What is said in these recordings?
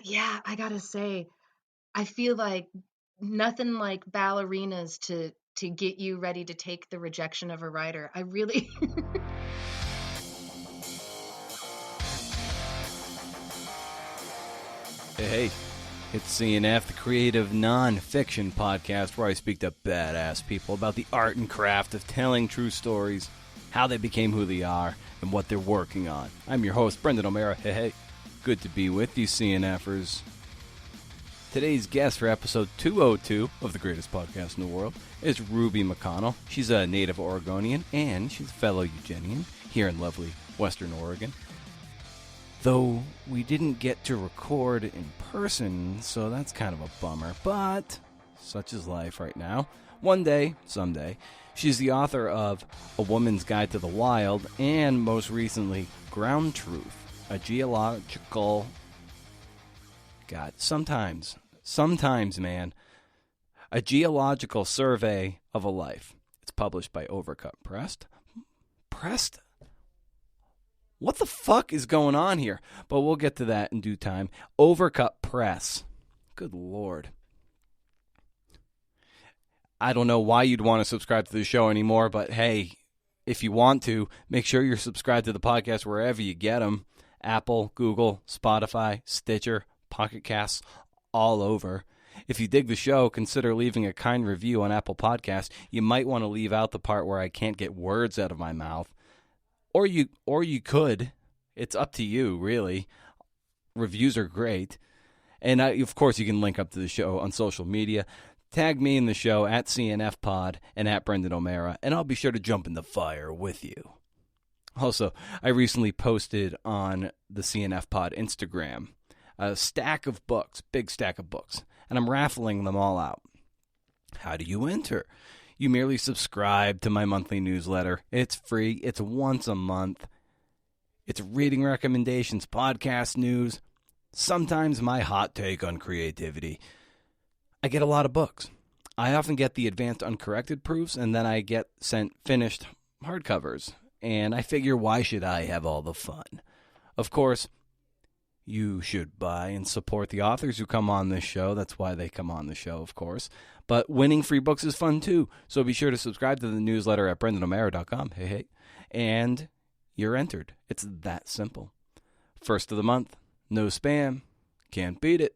Yeah, I gotta say, I feel like nothing like ballerinas to get you ready to take the rejection of a writer. I really Hey, it's CNF, the creative non-fiction podcast where I speak to badass people about the art and craft of telling true stories, how they became who they are, and what they're working on. I'm your host, Brendan O'Mara. Hey, good to be with you, CNFers. Today's guest for episode 202 of the greatest podcast in the world is Ruby McConnell. She's a native Oregonian, and she's a fellow Eugenian here in lovely Western Oregon. Though we didn't get to record in person, so that's kind of a bummer. But such is life right now. One day, someday, she's the author of A Woman's Guide to the Wild and, most recently, Ground Truth, a geological... God, sometimes, man, a geological survey of a life. It's published by Overcup. Pressed? What the fuck is going on here? But we'll get to that in due time. Overcup Press. Good Lord. I don't know why you'd want to subscribe to the show anymore, but hey, if you want to, make sure you're subscribed to the podcast wherever you get them. Apple, Google, Spotify, Stitcher, Pocket Casts, all over. If you dig the show, consider leaving a kind review on Apple Podcasts. You might want to leave out the part where I can't get words out of my mouth. Or you could. It's up to you, really. Reviews are great. And of course, you can link up to the show on social media. Tag me in the show at CNFPod and at Brendan O'Mara, and I'll be sure to jump in the fire with you. Also, I recently posted on the CNFPod Instagram a stack of books, big stack of books, and I'm raffling them all out. How do you enter? You merely subscribe to my monthly newsletter. It's free. It's once a month. It's reading recommendations, podcast news, sometimes my hot take on creativity. I get a lot of books. I often get the advanced uncorrected proofs, and then I get sent finished hardcovers. And I figure, why should I have all the fun? Of course, you should buy and support the authors who come on this show. That's why they come on the show, of course. But winning free books is fun, too. So be sure to subscribe to the newsletter at BrendanO'Mara.com. Hey. And you're entered. It's that simple. First of the month. No spam. Can't beat it.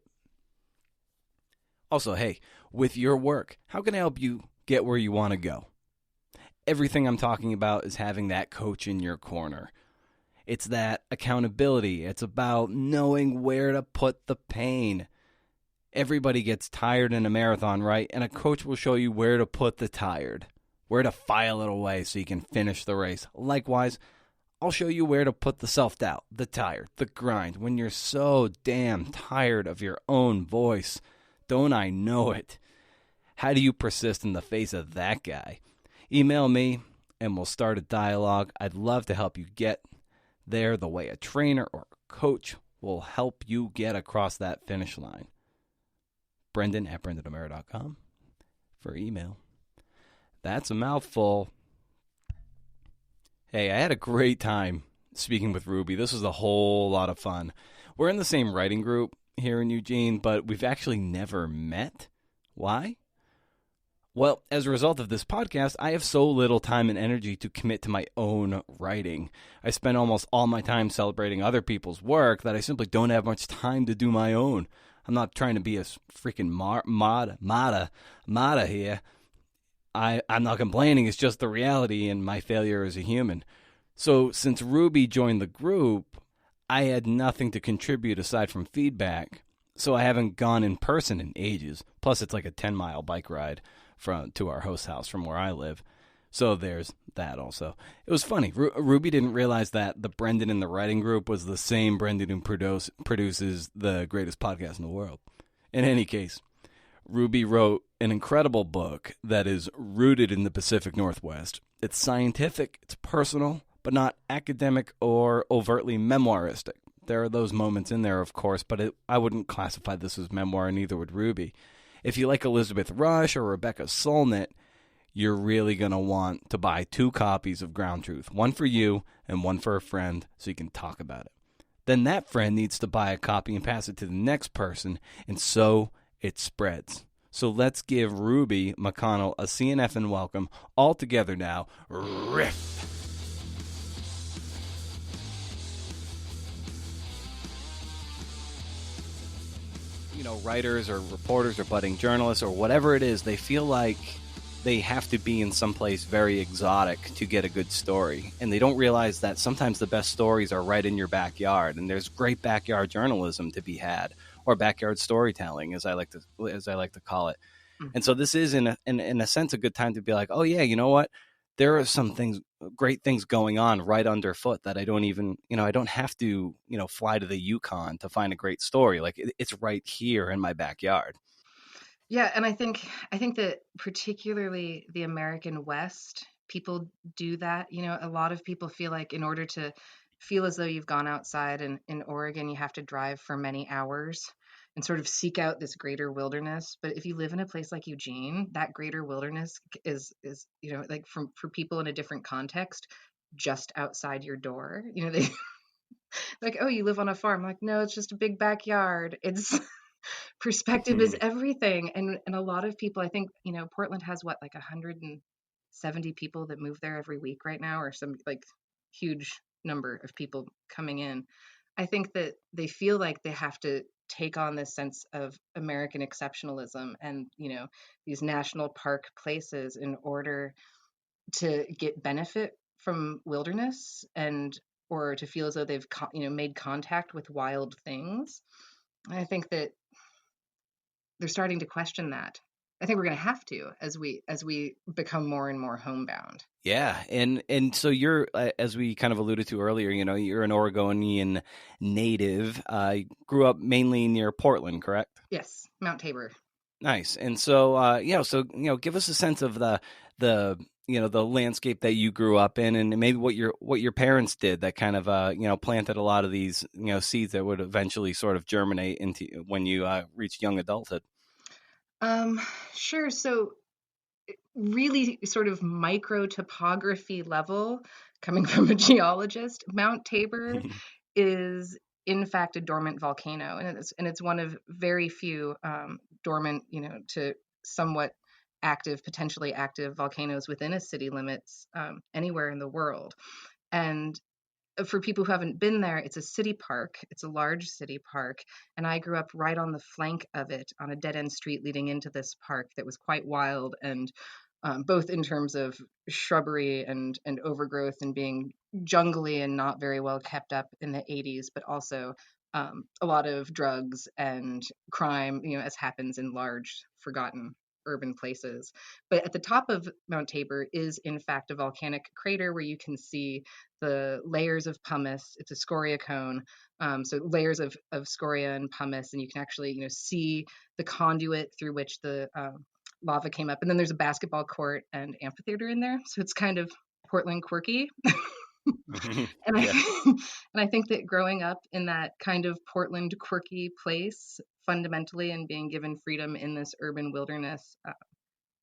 Also, hey, with your work, how can I help you get where you want to go? Everything I'm talking about is having that coach in your corner. It's that accountability. It's about knowing where to put the pain. Everybody gets tired in a marathon, right? And a coach will show you where to put the tired, where to file it away so you can finish the race. Likewise, I'll show you where to put the self-doubt, the tired, the grind. When you're so damn tired of your own voice, don't I know it? How do you persist in the face of that guy? Email me and we'll start a dialogue. I'd love to help you get there the way a trainer or a coach will help you get across that finish line. Brendan at BrendanO'Mara.com for email. That's a mouthful. Hey, I had a great time speaking with Ruby. This was a whole lot of fun. We're in the same writing group here in Eugene, but we've actually never met. Why? Well, as a result of this podcast, I have so little time and energy to commit to my own writing. I spend almost all my time celebrating other people's work that I simply don't have much time to do my own. I'm not trying to be a freaking Mada here. I'm not complaining. It's just the reality and my failure as a human. So since Ruby joined the group, I had nothing to contribute aside from feedback. So I haven't gone in person in ages. Plus, it's like a 10-mile bike ride to our host house from where I live. So there's that also. It was funny. Ruby didn't realize that the Brendan in the writing group was the same Brendan who produces the greatest podcast in the world. In any case, Ruby wrote an incredible book that is rooted in the Pacific Northwest. It's scientific, it's personal, but not academic or overtly memoiristic. There are those moments in there, of course, but I wouldn't classify this as memoir, and neither would Ruby. If you like Elizabeth Rush or Rebecca Solnit, you're really going to want to buy 2 copies of Ground Truth, one for you and one for a friend so you can talk about it. then that friend needs to buy a copy and pass it to the next person, and so it spreads. So let's give Ruby McConnell a CNF and welcome all together now. Riff! Writers or reporters or budding journalists or whatever it is, they feel like they have to be in some place very exotic to get a good story. And they don't realize that sometimes the best stories are right in your backyard, and there's great backyard journalism to be had, or backyard storytelling, as I like to call it. And so this is in a sense a good time to be like, oh yeah, you know what? There are some great things going on right underfoot that I don't even, I don't have to, fly to the Yukon to find a great story. Like it's right here in my backyard. Yeah, and I think that particularly the American West, people do that. A lot of people feel like in order to feel as though you've gone outside in Oregon, you have to drive for many hours and sort of seek out this greater wilderness. But if you live in a place like Eugene, that greater wilderness is like for people in a different context, just outside your door. They like, oh, you live on a farm. I'm like, no, it's just a big backyard. It's perspective is everything. And a lot of people, I think, Portland has what, like 170 people that move there every week right now, or some like huge number of people coming in. I think that they feel like they have to take on this sense of American exceptionalism and, these national park places in order to get benefit from wilderness, and or to feel as though they've made contact with wild things. And I think that they're starting to question that. I think we're going to have to as we become more and more homebound. Yeah, and so you're, as we kind of alluded to earlier, you're an Oregonian native. Grew up mainly near Portland, correct? Yes, Mount Tabor. Nice. And so, give us a sense of the landscape that you grew up in, and maybe what your parents did that kind of planted a lot of these seeds that would eventually sort of germinate into when you reached young adulthood. Um, sure. So really sort of micro topography level, coming from a geologist, Mount Tabor is in fact a dormant volcano, and it's one of very few dormant, to somewhat active, potentially active volcanoes within a city limits anywhere in the world. And for people who haven't been there, it's a city park. It's a large city park. And I grew up right on the flank of it on a dead end street leading into this park that was quite wild, and both in terms of shrubbery and overgrowth and being jungly and not very well kept up in the 80s, but also a lot of drugs and crime, as happens in large, forgotten urban places. But at the top of Mount Tabor is, in fact, a volcanic crater where you can see the layers of pumice. It's a scoria cone, so layers of scoria and pumice, and you can actually, see the conduit through which the lava came up. And then there's a basketball court and amphitheater in there, so it's kind of Portland quirky. And I Yeah. and I think that growing up in that kind of Portland quirky place, fundamentally, and being given freedom in this urban wilderness,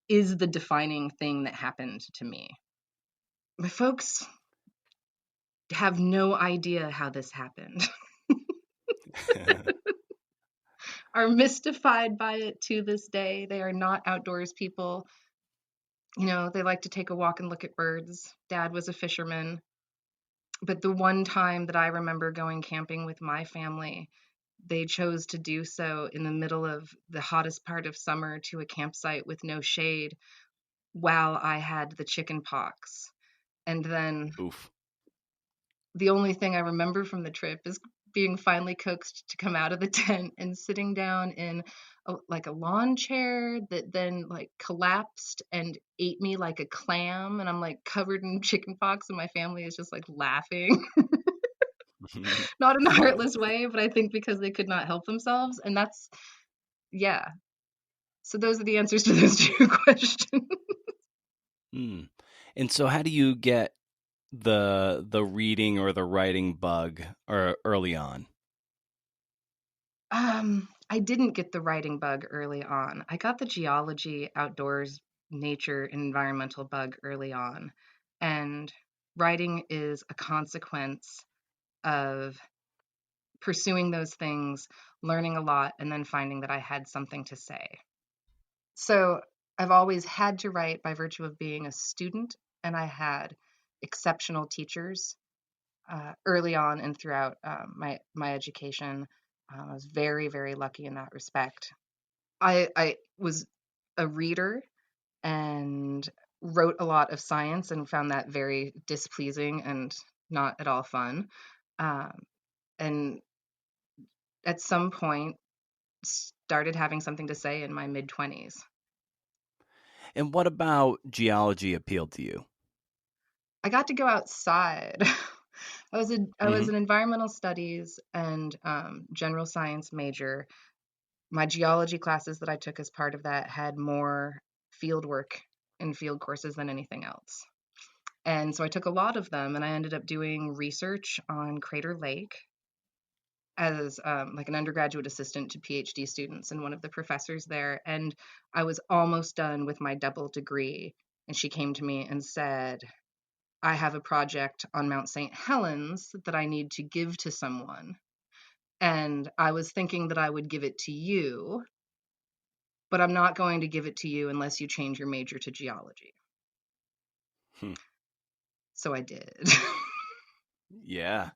is the defining thing that happened to me. My folks have no idea how this happened. Are mystified by it to this day. They are not outdoors people. They like to take a walk and look at birds. Dad was a fisherman. But the one time that I remember going camping with my family, they chose to do so in the middle of the hottest part of summer to a campsite with no shade while I had the chicken pox. And then Oof. the only thing I remember from the trip is being finally coaxed to come out of the tent and sitting down in like a lawn chair that then like collapsed and ate me like a clam, and I'm like covered in chicken pox, and my family is just like laughing. Not in a heartless way, but I think because they could not help themselves. And that's, yeah. So those are the answers to those two questions. Hmm. And so, how do you get the reading or the writing bug or early on? I didn't get the writing bug early on. I got the geology, outdoors, nature, and environmental bug early on. And writing is a consequence of pursuing those things, learning a lot, and then finding that I had something to say. So I've always had to write by virtue of being a student, and I had exceptional teachers early on and throughout my education. I was very, very lucky in that respect. I was a reader and wrote a lot of science and found that very displeasing and not at all fun. Um, and at some point, started having something to say in my mid 20s. And what about geology appealed to you? I got to go outside. I was Hmm. an environmental studies and general science major. My geology classes that I took as part of that had more field work and field courses than anything else. And so I took a lot of them, and I ended up doing research on Crater Lake as like an undergraduate assistant to PhD students and one of the professors there. And I was almost done with my double degree. And she came to me and said, I have a project on Mount St. Helens that I need to give to someone. And I was thinking that I would give it to you, but I'm not going to give it to you unless you change your major to geology. Hmm. So I did. Yeah.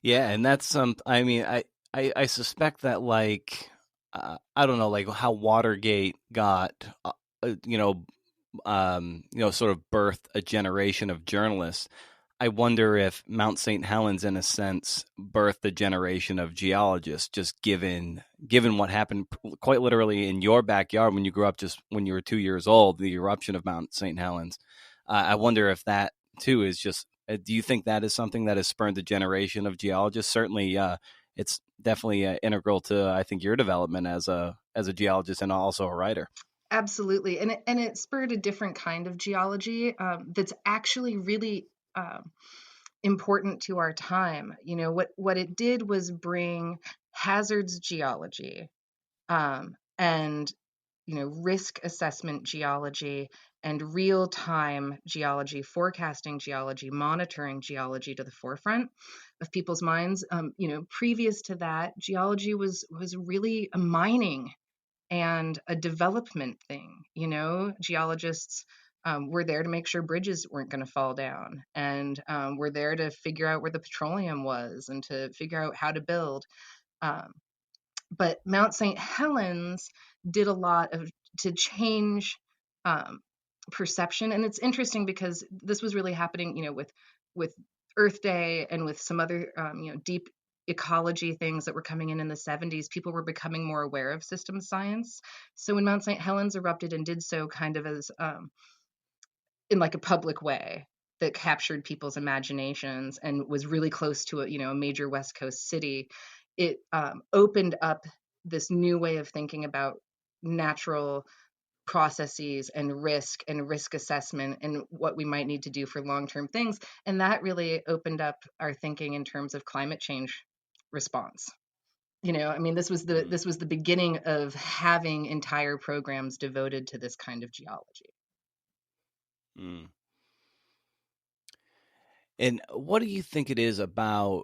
Yeah, and that's some. I mean, I suspect that I don't know, like how Watergate got, you know, sort of birthed a generation of journalists. I wonder if Mount St. Helens, in a sense, birthed a generation of geologists, just given what happened quite literally in your backyard when you grew up, just when you were 2 years old, the eruption of Mount St. Helens. I wonder if that too is just. Do you think that is something that has spurned a generation of geologists? Certainly, it's definitely integral to, I think, your development as a geologist and also a writer. Absolutely. And it spurred a different kind of geology that's actually really important to our time. You know, what it did was bring hazards geology and risk assessment geology and real time geology, forecasting geology, monitoring geology to the forefront of people's minds. Previous to that, geology was really a mining and a development thing. Geologists were there to make sure bridges weren't going to fall down, and we're there to figure out where the petroleum was and to figure out how to build. Um, but Mount St. Helens did a lot of to change um, perception, and it's interesting because this was really happening, with Earth Day and with some other deep ecology things that were coming in the 70s. People were becoming more aware of systems science. So when Mount St. Helens erupted and did so kind of as in like a public way that captured people's imaginations and was really close to a major West Coast city, it opened up this new way of thinking about natural processes and risk assessment and what we might need to do for long-term things. And that really opened up our thinking in terms of climate change response. I mean, Mm. this was the beginning of having entire programs devoted to this kind of geology. Mm. And what do you think it is about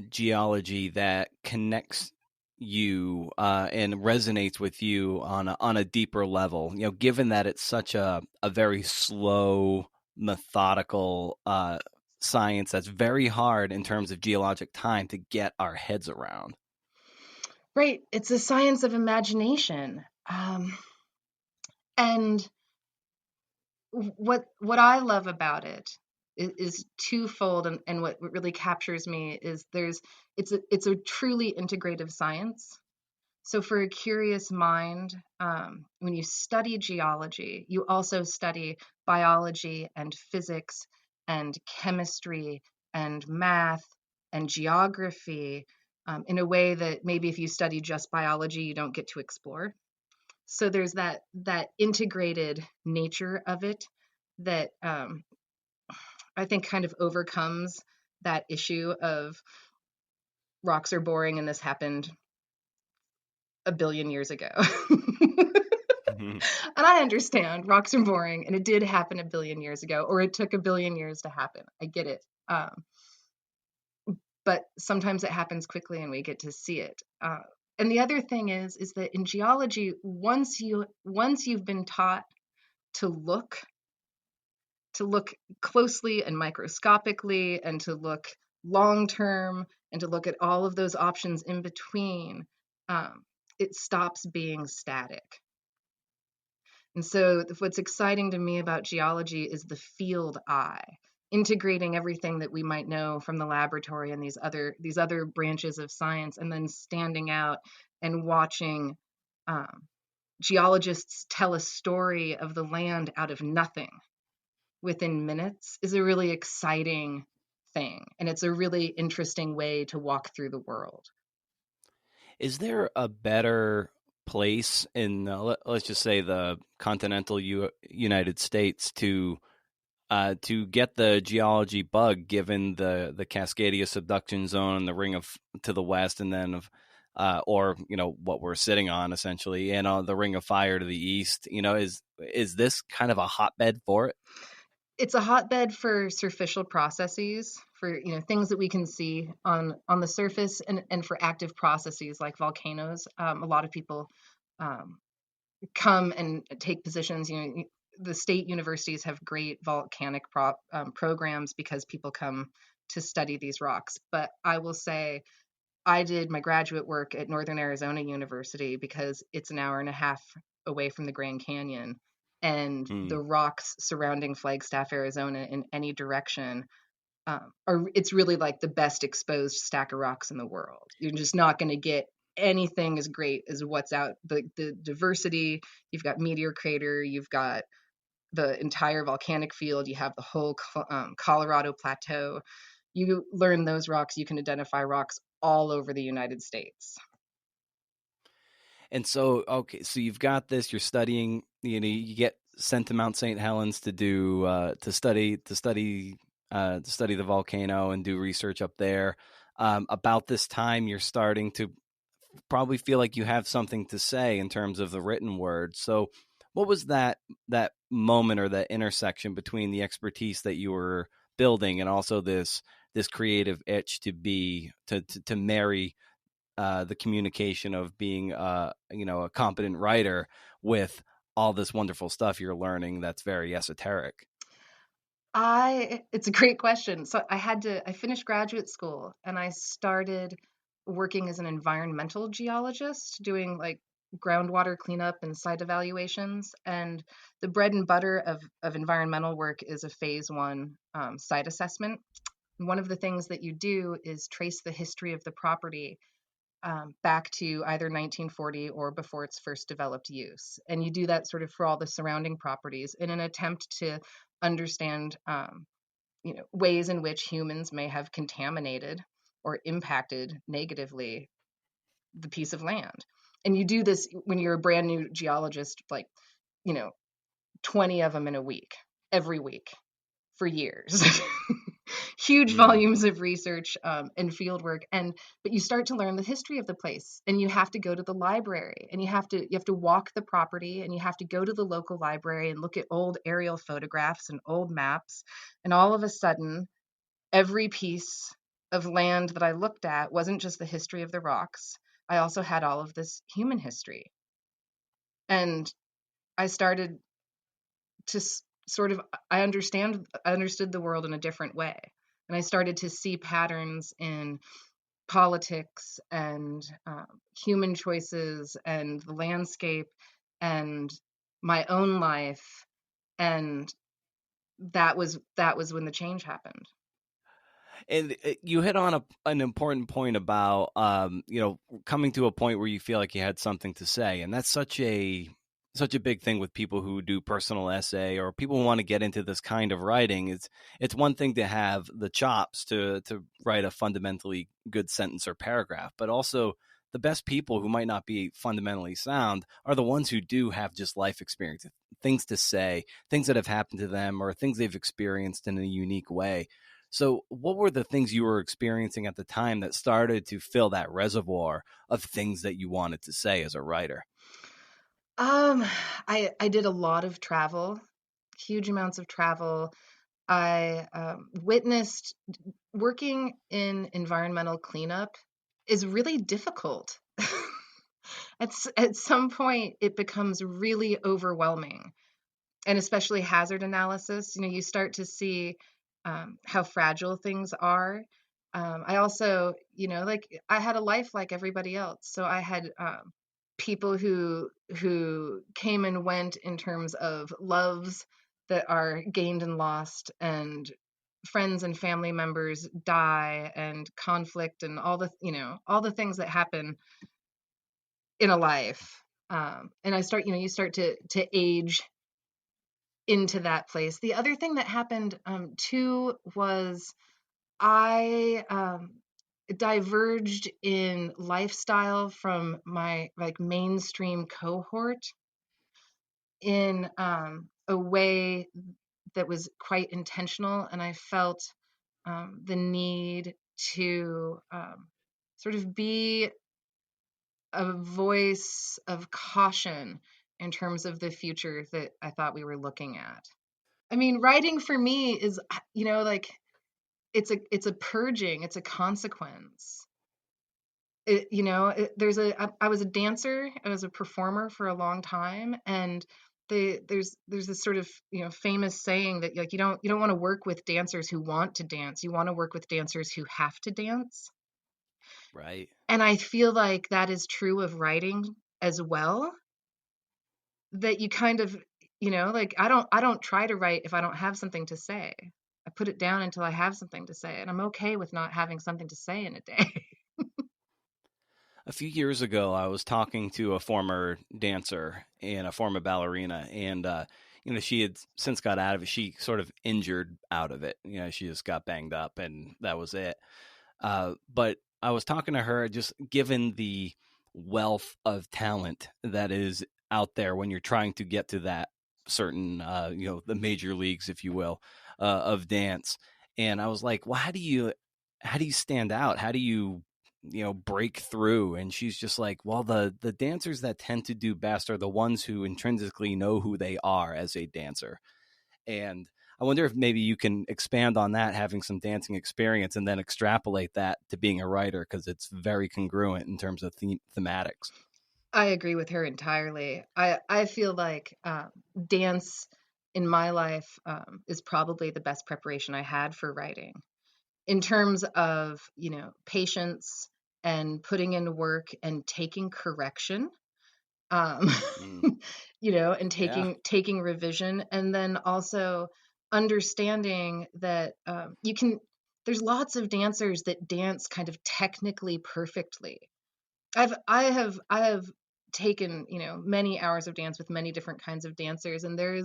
geology that connects you and resonates with you on a deeper level? Given that it's such a very slow, methodical science that's very hard in terms of geologic time to get our heads around. Right. It's a science of imagination. And what I love about it is twofold, and what really captures me is it's a truly integrative science. So for a curious mind, when you study geology, you also study biology and physics and chemistry and math and geography in a way that maybe if you study just biology, you don't get to explore. So there's that integrated nature of it that I think kind of overcomes that issue of rocks are boring and this happened a billion years ago. Mhm. And I understand rocks are boring and it did happen a billion years ago, or it took a billion years to happen. I get it. but sometimes it happens quickly and we get to see it. And the other thing is that in geology, once you've been taught to look closely and microscopically, and to look long term, and to look at all of those options in between, it stops being static. And so what's exciting to me about geology is the field eye, integrating everything that we might know from the laboratory and these other branches of science, and then standing out and watching um, geologists tell a story of the land out of nothing within minutes is a really exciting thing. And it's a really interesting way to walk through the world. Is there a better place in, let's just say, the continental United States to get the geology bug, given the Cascadia subduction zone, the ring of to the west, and then or what we're sitting on essentially, and the ring of fire to the east? Is this kind of a hotbed for it? It's a hotbed for superficial processes, for things that we can see on the surface, and for active processes like volcanoes. A lot of people um, come and take positions. The state universities have great volcanic programs because people come to study these rocks. But I will say, I did my graduate work at Northern Arizona University because it's an hour and a half away from the Grand Canyon, and Hmm. the rocks surrounding Flagstaff, Arizona, in any direction, it's really like the best exposed stack of rocks in the world. You're just not going to get anything as great as what's out. The diversity, you've got Meteor Crater, you've got the entire volcanic field, you have the whole Colorado Plateau. You learn those rocks, you can identify rocks all over the United States. And so, okay, so you've got this. You're studying. You get sent to Mount St. Helens to do to study the volcano and do research up there. About this time, you're starting to probably feel like you have something to say in terms of the written word. So, what was that moment or that intersection between the expertise that you were building and also this creative itch to marry the communication of being a competent writer with all this wonderful stuff you're learning that's very esoteric? It's a great question. So I finished graduate school and I started working as an environmental geologist, doing like groundwater cleanup and site evaluations. And the bread and butter of environmental work is a phase 1 site assessment. And one of the things that you do is trace the history of the property back to either 1940 or before its first developed use. And you do that sort of for all the surrounding properties in an attempt to understand ways in which humans may have contaminated or impacted negatively the piece of land. And you do this when you're a brand new geologist, like, you know, 20 of them in a week, every week for years. Huge Mm. volumes of research and field work, but you start to learn the history of the place, and you have to go to the library, and you have to walk the property, and you have to go to the local library and look at old aerial photographs and old maps. And all of a sudden, every piece of land that I looked at wasn't just the history of the rocks. I also had all of this human history. And I started to sort of I understood the world in a different way. And I started to see patterns in politics and human choices and the landscape and my own life. And that was when the change happened. And you hit on an important point about coming to a point where you feel like you had something to say, and that's such a big thing with people who do personal essay or people who want to get into this kind of writing. It's one thing to have the chops to write a fundamentally good sentence or paragraph, but also the best people who might not be fundamentally sound are the ones who do have just life experience, things to say, things that have happened to them or things they've experienced in a unique way. So what were the things you were experiencing at the time that started to fill that reservoir of things that you wanted to say as a writer? Um, I did a lot of travel, huge amounts of travel. I witnessed working in environmental cleanup is really difficult. At some point, it becomes really overwhelming, and especially hazard analysis. You know, you start to see how fragile things are. I also, you know, like I had a life like everybody else, so I had people who came and went in terms of loves that are gained and lost, and friends and family members die, and conflict, and all the, you know, all the things that happen in a life. And you start to age into that place. The other thing that happened too was I diverged in lifestyle from my like mainstream cohort in a way that was quite intentional, and I felt the need to sort of be a voice of caution in terms of the future that I thought we were looking at. I mean, writing for me is, you know, like it's a purging, it's a consequence. You know, I was a dancer, I was a performer for a long time, and there's this sort of, you know, famous saying that like you don't want to work with dancers who want to dance. You want to work with dancers who have to dance. Right. And I feel like that is true of writing as well, that you kind of, you know, like I don't try to write if I don't have something to say. I put it down until I have something to say, and I'm okay with not having something to say in a day. A few years ago, I was talking to a former dancer and a former ballerina, and she had since got out of it. She sort of injured out of it. You know, she just got banged up, and that was it. But I was talking to her, just given the wealth of talent that is out there when you're trying to get to that certain, the major leagues, if you will, of dance. And I was like, well, how do you stand out? How do you break through? And she's just like, well, the dancers that tend to do best are the ones who intrinsically know who they are as a dancer. And I wonder if maybe you can expand on that, having some dancing experience, and then extrapolate that to being a writer, because it's very congruent in terms of thematics. I agree with her entirely. I feel like dance in my life is probably the best preparation I had for writing, in terms of, you know, patience and putting in work and taking correction, um, Mm, you know, and yeah. taking revision, and then also understanding that you can. There's lots of dancers that dance kind of technically perfectly. I have taken, you know, many hours of dance with many different kinds of dancers, and there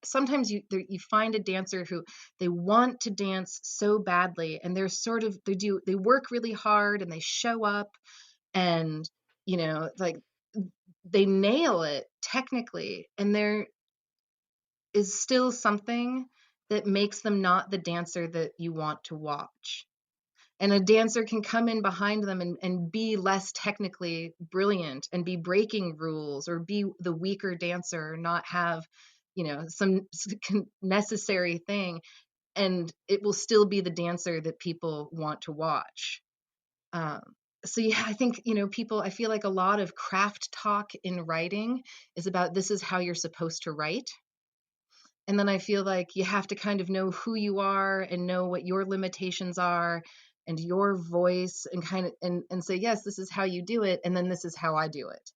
sometimes you find a dancer who they want to dance so badly, and they're sort of they work really hard and they show up, and you know, like they nail it technically, and there is still something that makes them not the dancer that you want to watch. And a dancer can come in behind them and be less technically brilliant and be breaking rules, or be the weaker dancer, or not have, you know, some necessary thing, and it will still be the dancer that people want to watch. um, so yeah, I think, you know, I feel like a lot of craft talk in writing is about this is how you're supposed to write, and then I feel like you have to kind of know who you are and know what your limitations are and your voice, and kind of and say, yes, this is how you do it, and then this is how I do it.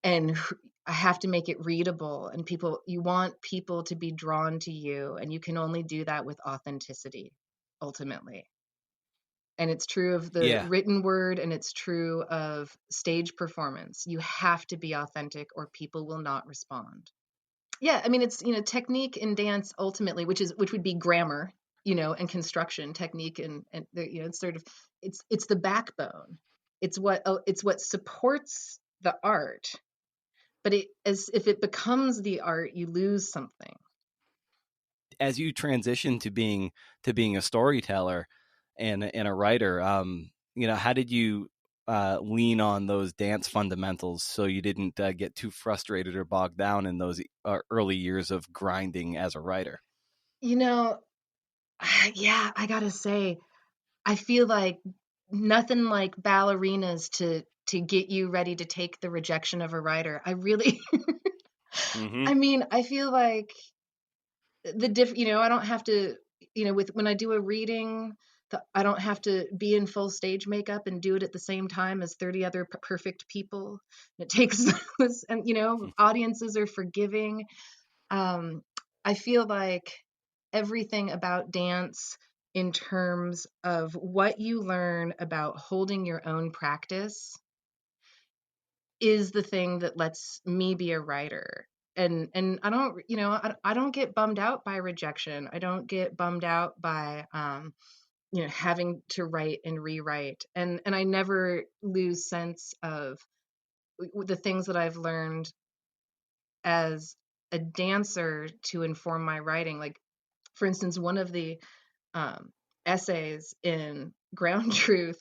And I have to make it readable, and you want people to be drawn to you, and you can only do that with authenticity, ultimately. And it's true of the Yeah. written word, and it's true of stage performance. You have to be authentic or people will not respond. Yeah, I mean, it's, you know, technique in dance ultimately, which would be grammar, you know, and construction technique, and you know, it's sort of, it's the backbone. It's what supports the art, but as if it becomes the art, you lose something. As you transition to being a storyteller and a writer, how did you lean on those dance fundamentals so you didn't get too frustrated or bogged down in those early years of grinding as a writer? You know, yeah, I gotta say, I feel like nothing like ballerinas to get you ready to take the rejection of a writer. I really, Mm-hmm. I mean, I feel like I don't have to, with when I do a reading, I don't have to be in full stage makeup and do it at the same time as 30 other perfect people. It takes this, and audiences are forgiving. Um, I feel like everything about dance in terms of what you learn about holding your own practice is the thing that lets me be a writer. And I don't, I don't get bummed out by rejection. I don't get bummed out by having to write and rewrite. And I never lose sense of the things that I've learned as a dancer to inform my writing. Like, for instance, one of the um, essays in Ground Truth,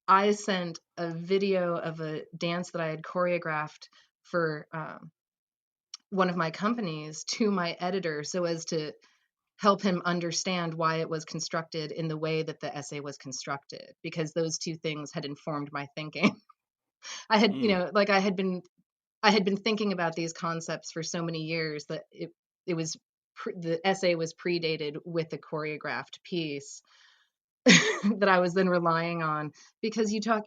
I sent a video of a dance that I had choreographed for one of my companies to my editor so as to help him understand why it was constructed in the way that the essay was constructed, because those two things had informed my thinking. I had, like I had been thinking about these concepts for so many years that it was the essay was predated with a choreographed piece that I was then relying on, because you talk,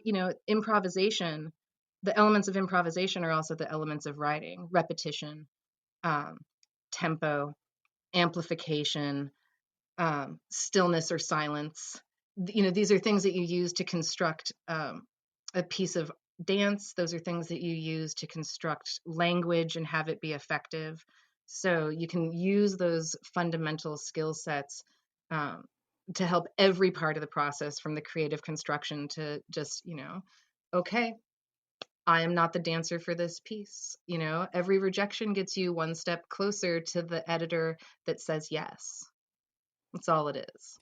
improvisation, the elements of improvisation are also the elements of writing: repetition, um, tempo, amplification, stillness or silence. These are things that you use to construct a piece of dance. Those are things that you use to construct language and have it be effective. So you can use those fundamental skill sets um, to help every part of the process, from the creative construction to just, okay, I am not the dancer for this piece. Every rejection gets you one step closer to the editor that says yes. That's all it is.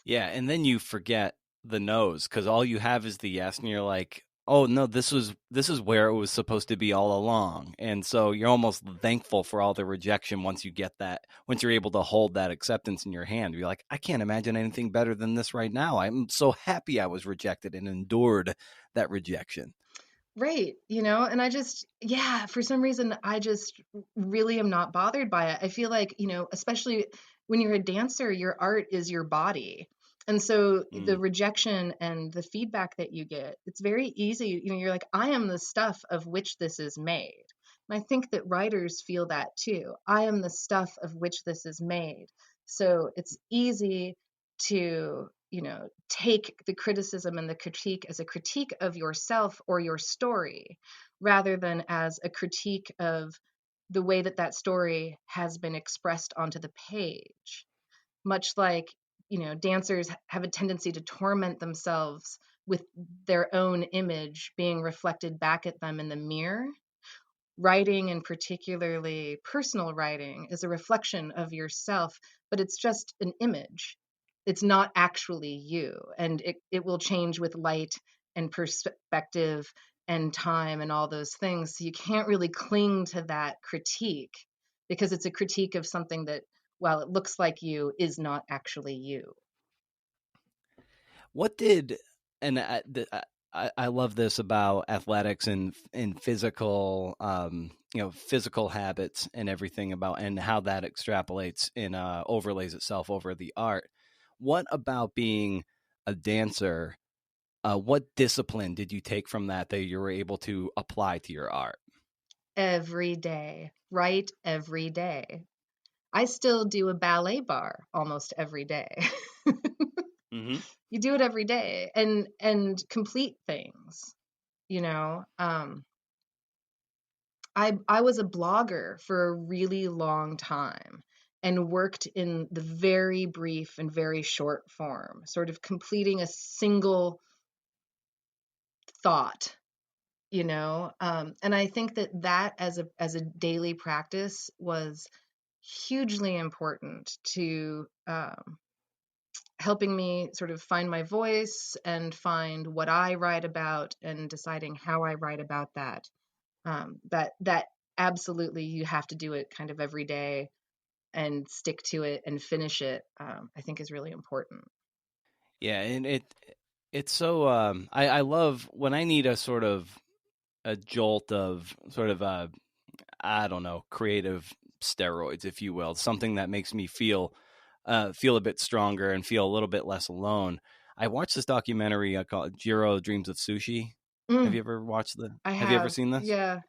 Yeah, and then you forget the no's because all you have is the yes, and you're like, "Oh no, this is where it was supposed to be all along." And so you're almost thankful for all the rejection once you get that, once you're able to hold that acceptance in your hand. You're like, "I can't imagine anything better than this right now. I'm so happy I was rejected and endured that rejection." Right. And I just, yeah, for some reason, I just really am not bothered by it. I feel like, especially when you're a dancer, your art is your body. And so the Mm. rejection and the feedback that you get, it's very easy. You're like, I am the stuff of which this is made. And I think that writers feel that too. I am the stuff of which this is made. So it's easy to take the criticism and the critique as a critique of yourself or your story, rather than as a critique of the way that that story has been expressed onto the page. Much like dancers have a tendency to torment themselves with their own image being reflected back at them in the mirror. Writing, and particularly personal writing, is a reflection of yourself, but it's just an image. It's not actually you. And it will change with light and perspective and time and all those things. So you can't really cling to that critique, because it's a critique of something that, while it looks like you, is not actually you. What did and I love this about athletics and physical physical habits and everything about and how that extrapolates and overlays itself over the art. What about being a dancer? What discipline did you take from that you were able to apply to your art? Every day, write every day. I still do a ballet bar almost every day. Mm-hmm. You do it every day and complete things. I was a blogger for a really long time and worked in the very brief and very short form, sort of completing a single thought. And I think that as a daily practice was hugely important to helping me sort of find my voice and find what I write about and deciding how I write about that. That absolutely, you have to do it kind of every day. and stick to it and finish it, I think is really important. Yeah, and it's so I love when I need a sort of a jolt of sort of I don't know, creative steroids, if you will, something that makes me feel a bit stronger and feel a little bit less alone. I watched this documentary called Jiro Dreams of Sushi. Have Mm, you ever watched I have you ever have, seen this? yeah.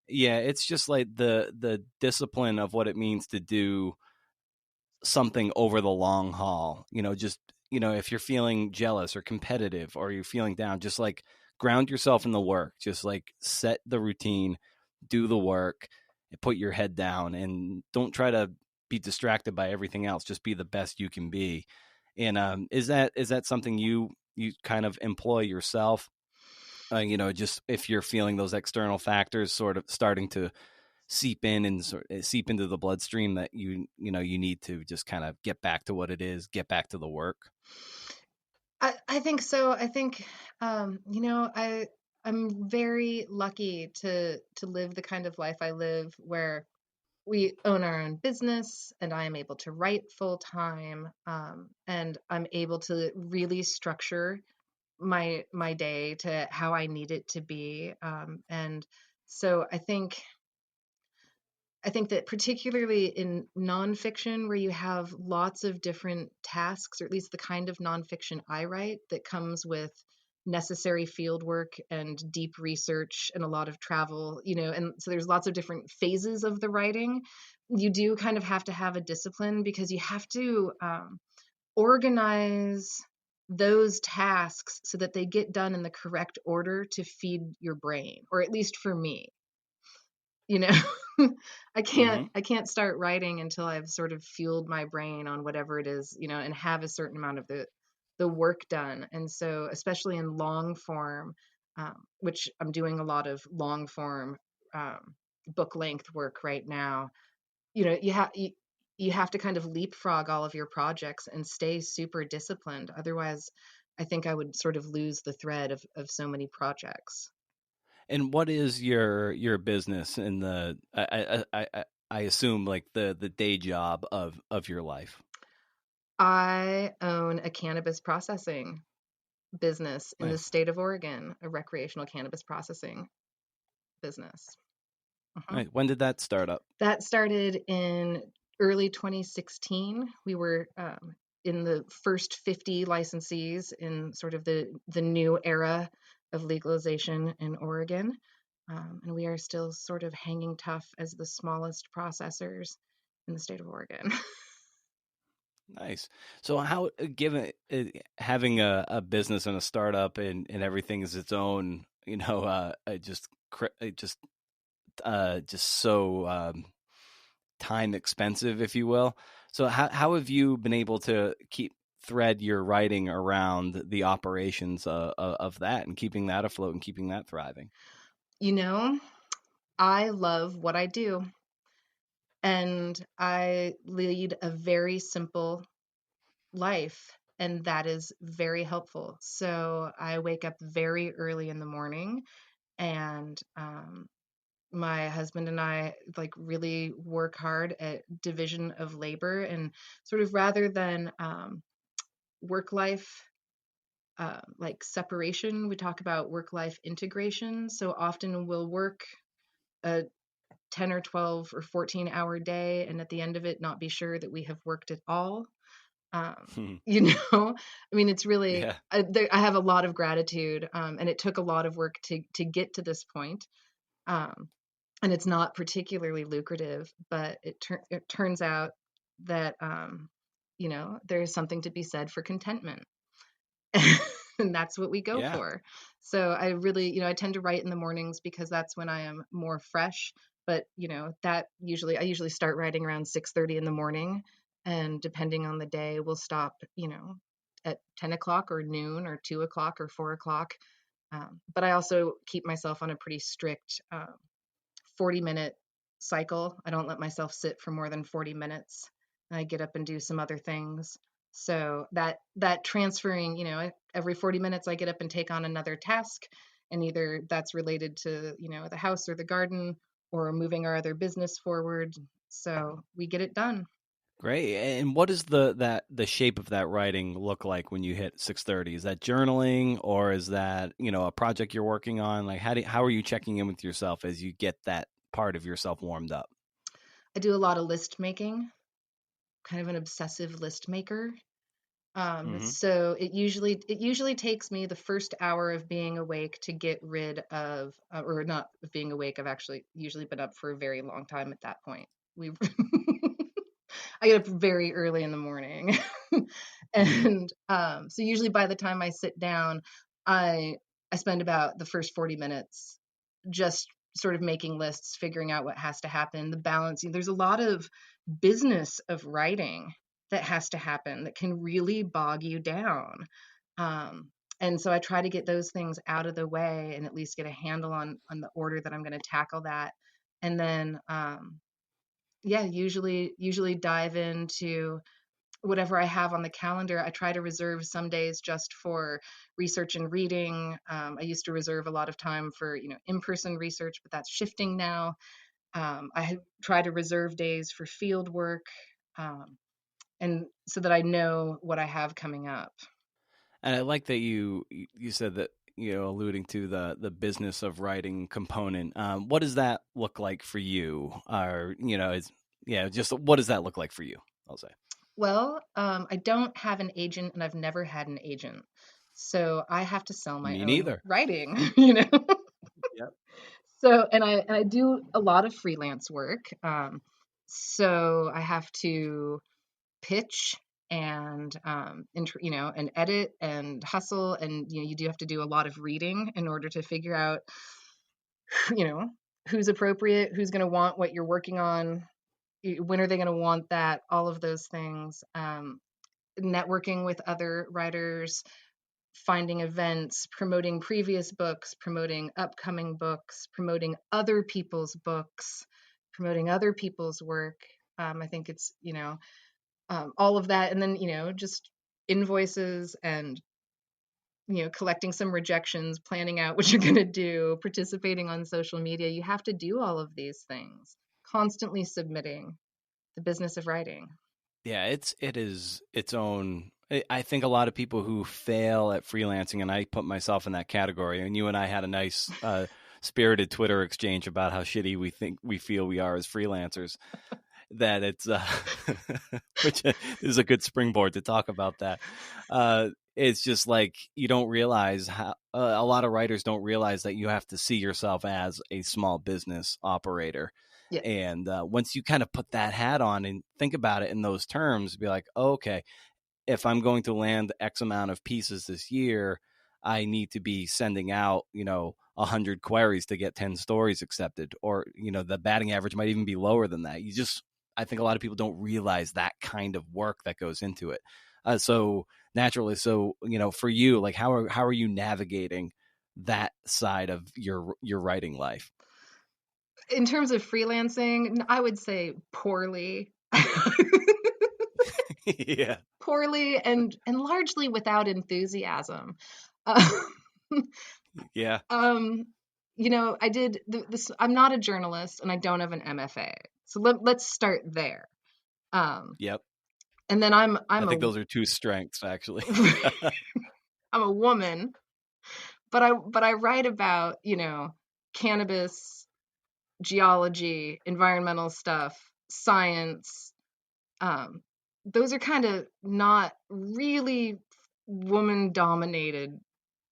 Yeah, it's just like the discipline of what it means to do something over the long haul. Just if you're feeling jealous or competitive or you're feeling down, just like ground yourself in the work. Just like set the routine, do the work, and put your head down, and don't try to be distracted by everything else. Just be the best you can be. And is that something you kind of employ yourself? Just if you're feeling those external factors sort of starting to seep in and seep into the bloodstream, that you need to just kind of get back to what it is, get back to the work. I think so. I think, I'm very lucky to live the kind of life I live, where we own our own business and I am able to write full time, and I'm able to really structure my day to how I need it to be. And so I think that particularly in nonfiction, where you have lots of different tasks, or at least the kind of nonfiction I write, that comes with necessary field work and deep research and a lot of travel, and so there's lots of different phases of the writing. You do kind of have to have a discipline, because you have to organize those tasks so that they get done in the correct order to feed your brain, or at least for me, you know. i can't Mm-hmm. i can't start writing until I've sort of fueled my brain on whatever it is, and have a certain amount of the work done. And so, especially in long form, which I'm doing a lot of long form, book length work right now, you have to kind of leapfrog all of your projects and stay super disciplined. Otherwise, I think I would sort of lose the thread of so many projects. And what is your business in the I assume like the day job of your life? I own a cannabis processing business in the Nice. state of Oregon, a recreational cannabis processing business. Mhm. Nice. When did that start up? That started in early 2016. We were in the first 50 licensees in sort of the new era of legalization in Oregon. And we are still sort of hanging tough as the smallest processors in the state of Oregon. Nice. So how, given having a business and a startup and everything is its own, just so time expensive, if you will. So how have you been able to keep thread your writing around the operations of that and keeping that afloat and keeping that thriving? You know, I love what I do, and I lead a very simple life, and that is very helpful. So I wake up very early in the morning, and my husband and I like really work hard at division of labor, and sort of rather than work life like separation, we talk about work life integration. So often we'll work a 10 or 12 or 14-hour day, and at the end of it not be sure that we have worked at all. You know, I mean, it's really, Yeah. I have a lot of gratitude, and it took a lot of work to get to this point. Um, and it's not particularly lucrative, but it turns out that, there's something to be said for contentment. And that's what we go Yeah. for. So I really, I tend to write in the mornings because that's when I am more fresh. But that I usually start writing around 6:30 in the morning, and depending on the day, we'll stop, at 10 o'clock or noon or 2 o'clock or 4 o'clock. But I also keep myself on a pretty strict 40-minute cycle. I don't let myself sit for more than 40 minutes. I get up and do some other things. So that transferring, every 40 minutes I get up and take on another task, and either that's related to, the house or the garden, or moving our other business forward. So we get it done. Great. And what does the shape of that writing look like when you hit 6:30? Is that journaling, or is that, a project you're working on? Like how are you checking in with yourself as you get that part of yourself warmed up? I do a lot of list making, kind of an obsessive list maker. Hmm. So it usually takes me the first hour of being awake to get rid of, or not of being awake. I've actually usually been up for a very long time at that point. We I get up very early in the morning. And so usually by the time I sit down, I I spend about the first 40 minutes just sort of making lists, figuring out what has to happen, the balancing. There's a lot of business of writing that has to happen that can really bog you down. Um, and so I try to get those things out of the way and at least get a handle on the order that I'm going to tackle that. And then yeah, usually dive into whatever I have on the calendar. I try to reserve some days just for research and reading. I used to reserve a lot of time for in-person research, but that's shifting now. Try to reserve days for field work, um, and so that I know what I have coming up. And I like that you said that, alluding to the business of writing component. What does that look like for you? Or, just what does that look like for you? I'll say. Well, I don't have an agent, and I've never had an agent, so I have to sell my Me own neither. writing. Yep. So, and I do a lot of freelance work. So I have to pitch and and edit and hustle, and you do have to do a lot of reading in order to figure out you know who's appropriate, who's going to want what you're working on, when are they going to want that, all of those things. Networking with other writers, finding events, promoting previous books, promoting upcoming books, promoting other people's books, promoting other people's work. I think it's, all of that. And then, just invoices and, collecting some rejections, planning out what you're going to do, participating on social media. You have to do all of these things, constantly submitting, the business of writing. Yeah, it is its own. I think a lot of people who fail at freelancing, and I put myself in that category. And you and I had a nice, spirited Twitter exchange about how shitty we feel we are as freelancers. That it's which is a good springboard to talk about that. It's just like you don't realize how a lot of writers don't realize that you have to see yourself as a small business operator. Yeah. And once you kind of put that hat on and think about it in those terms, be like, oh, okay, if I'm going to land X amount of pieces this year, I need to be sending out, 100 queries to get 10 stories accepted, or, the batting average might even be lower than that. I think a lot of people don't realize that kind of work that goes into it. So naturally, for you, like, how are you navigating that side of your writing life? In terms of freelancing, I would say poorly. Yeah. Poorly and largely without enthusiasm. Um, Yeah. um, I did this. I'm not a journalist, and I don't have an MFA. So let's start there. Um, Yep. and then I I'm think those are two strengths, actually. I'm a woman, but I write about cannabis, geology, environmental stuff, science. Um, those are kind of not really woman dominated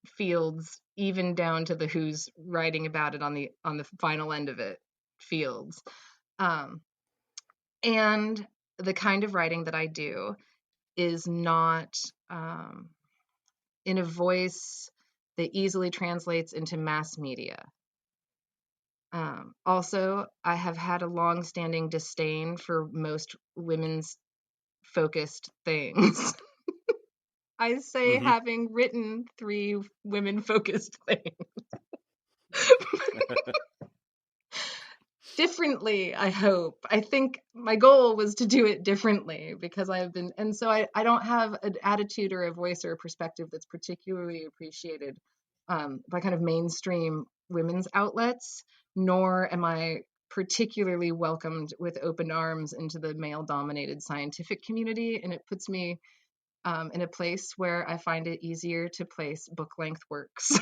fields, even down to the who's writing about it on the final end of it fields. Um, and the kind of writing that I do is not um, in a voice that easily translates into mass media. Also, I have had a long-standing disdain for most women's focused things. I say Hmm. having written three women focused things. Differently, I hope. I think my goal was to do it differently because and so I don't have an attitude or a voice or a perspective that's particularly appreciated by kind of mainstream women's outlets, nor am I particularly welcomed with open arms into the male-dominated scientific community, and it puts me in a place where I find it easier to place book-length works.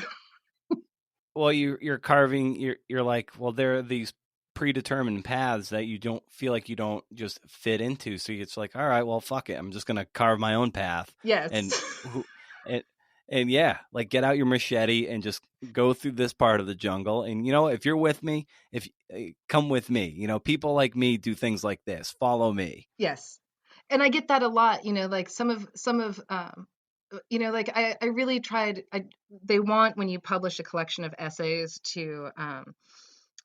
Well, you're carving. You're like, well, there are these predetermined paths that you don't feel like you don't just fit into. So it's like, all right, well, fuck it. I'm just gonna carve my own path, Yes. and who, and and yeah, like get out your machete and just go through this part of the jungle. And if you're with me, if come with me. People like me do things like this. Follow me. Yes. And I get that a lot, like some of like I really tried. They want, when you publish a collection of essays, to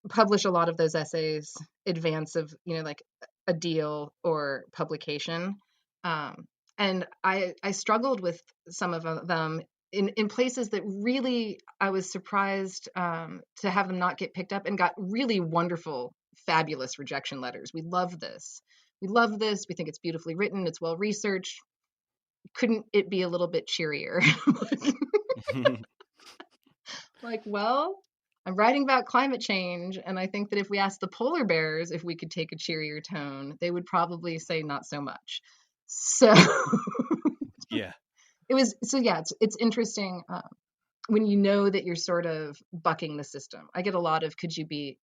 publish a lot of those essays advance of, like a deal or publication. And I struggled with some of them in places that really I was surprised to have them not get picked up, and got really wonderful, fabulous rejection letters. We love this. We love this. We think it's beautifully written. It's well researched. Couldn't it be a little bit cheerier? Like, well, I'm writing about climate change, and I think that if we asked the polar bears if we could take a cheerier tone, they would probably say not so much. So Yeah. it's interesting when you know that you're sort of bucking the system. I get a lot of, could you be,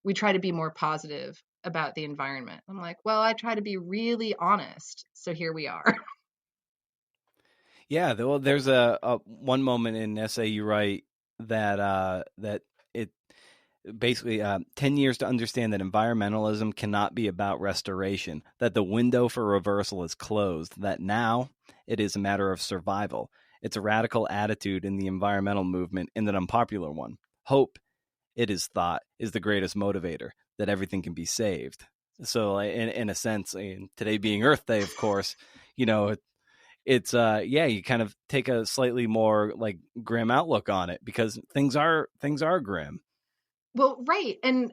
we try to be more positive about the environment. I'm like, well, I try to be really honest. So here we are. Yeah, well, there's a one moment in an essay you write that it basically 10 years to understand that environmentalism cannot be about restoration, that the window for reversal is closed, that now it is a matter of survival. It's a radical attitude in the environmental movement, and an unpopular one. Hope, it is thought, is the greatest motivator, that everything can be saved. So in a sense, today being Earth Day, of course, it's you kind of take a slightly more like grim outlook on it, because things are grim. Well, right. And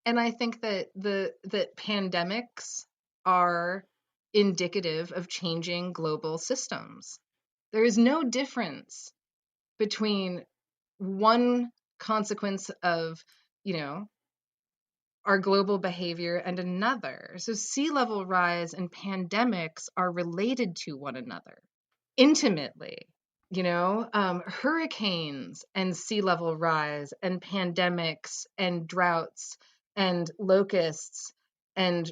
I think that that pandemics are indicative of changing global systems. There is no difference between one consequence of, our global behavior and another. So sea level rise and pandemics are related to one another intimately. Hurricanes and sea level rise and pandemics and droughts and locusts and,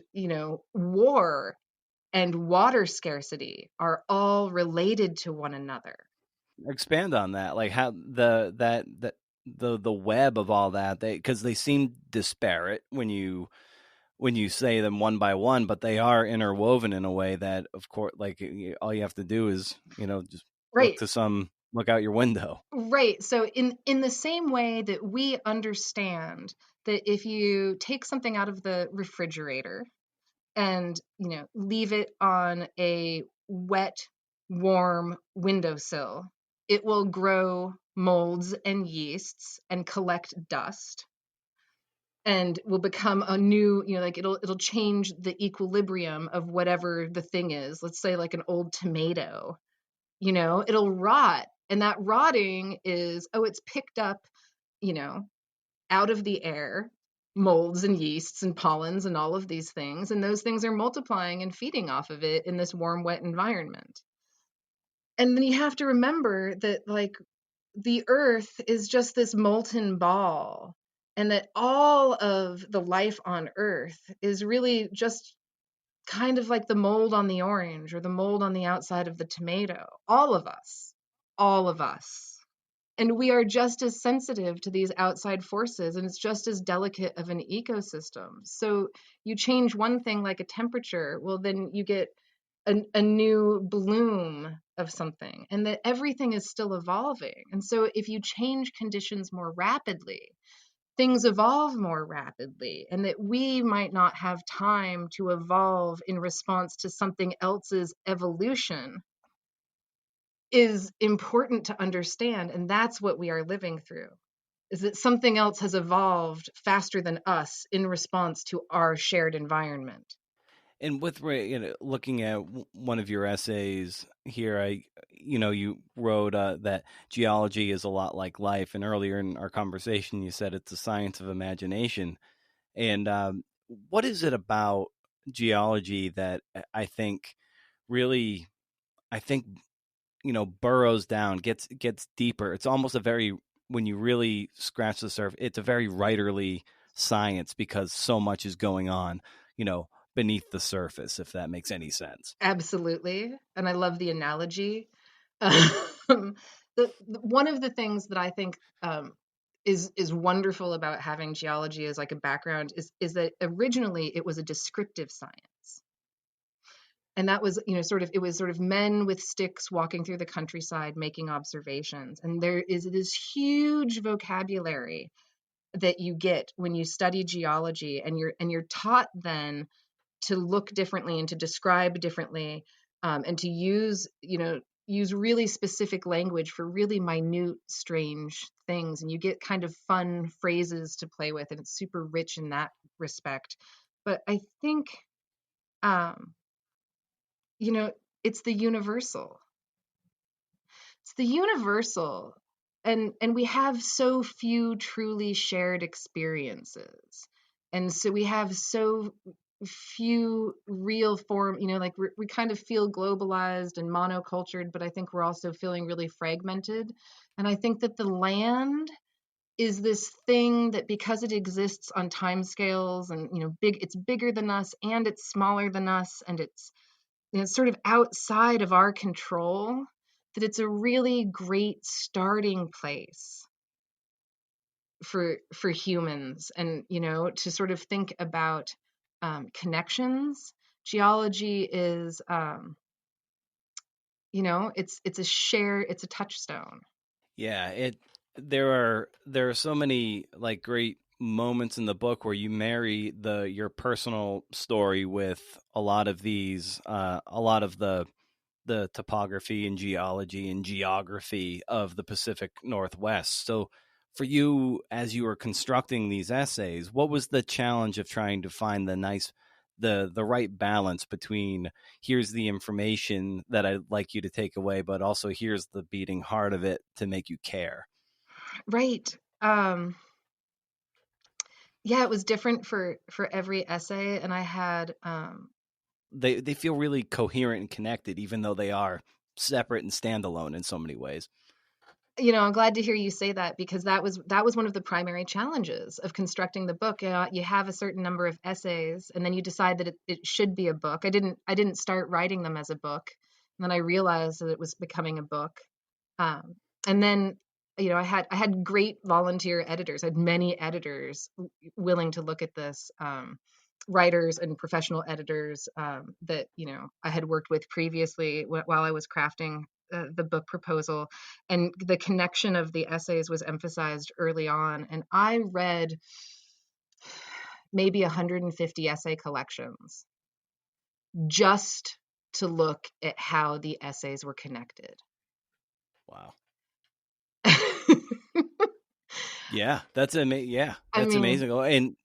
war and water scarcity are all related to one another. Expand on that, like how the web of all that, because they seem disparate when you say them one by one, but they are interwoven in a way that, of course, like all you have to do is just Right. look out your window. Right. So in the same way that we understand that if you take something out of the refrigerator and, leave it on a wet, warm windowsill, it will grow molds and yeasts and collect dust and will become a new, like it'll change the equilibrium of whatever the thing is. Let's say like an old tomato, it'll rot. And that rotting is, it's picked up, you know, out of the air, molds and yeasts and pollens and all of these things. And those things are multiplying and feeding off of it in this warm, wet environment. And then you have to remember that, like, the earth is just this molten ball, and that all of the life on earth is really just kind of like the mold on the orange or the mold on the outside of the tomato. All of us. And we are just as sensitive to these outside forces, and it's just as delicate of an ecosystem. So you change one thing like a temperature, well, then you get a new bloom of something, and that everything is still evolving. And so if you change conditions more rapidly, things evolve more rapidly, and that we might not have time to evolve in response to something else's evolution is important to understand. And that's what we are living through, is that something else has evolved faster than us in response to our shared environment. And with looking at one of your essays here, you wrote that geology is a lot like life, and earlier in our conversation you said it's a science of imagination. And what is it about geology that I think really, I think, burrows down, gets deeper. It's almost a very, when you really scratch the surface, it's a very writerly science because so much is going on, beneath the surface, if that makes any sense. Absolutely. And I love the analogy. One of the things that I think is wonderful about having geology as like a background is that originally it was a descriptive science. And that was, it was sort of men with sticks walking through the countryside making observations. And there is this huge vocabulary that you get when you study geology, and you're taught then to look differently and to describe differently, and to use really specific language for really minute, strange things. And you get kind of fun phrases to play with, and it's super rich in that respect. But I think, um, it's the universal. It's the universal. And we have so few truly shared experiences. And so we have so few real form, like we kind of feel globalized and monocultured, but I think we're also feeling really fragmented. And I think that the land is this thing that, because it exists on time scales and it's bigger than us and it's smaller than us, and it's sort of outside of our control, that it's a really great starting place for humans. And to sort of think about connections. Geology is it's a touchstone. Yeah, there are so many like great moments in the book where you marry your personal story with a lot of the topography and geology and geography of the Pacific Northwest. So for you, as you were constructing these essays, what was the challenge of trying to find the right balance between, here's the information that I'd like you to take away, but also here's the beating heart of it to make you care? Right. Yeah, it was different for every essay, and I had They feel really coherent and connected, even though they are separate and standalone in so many ways. I'm glad to hear you say that, because that was one of the primary challenges of constructing the book. You have a certain number of essays, and then you decide that it should be a book. I didn't start writing them as a book, and then I realized that it was becoming a book. And then I had great volunteer editors. I had many editors willing to look at this, writers and professional editors that I had worked with previously while I was crafting the book proposal. And the connection of the essays was emphasized early on. And I read maybe 150 essay collections just to look at how the essays were connected. Wow. Yeah, that's amazing. Yeah, I that's mean, amazing. Oh, and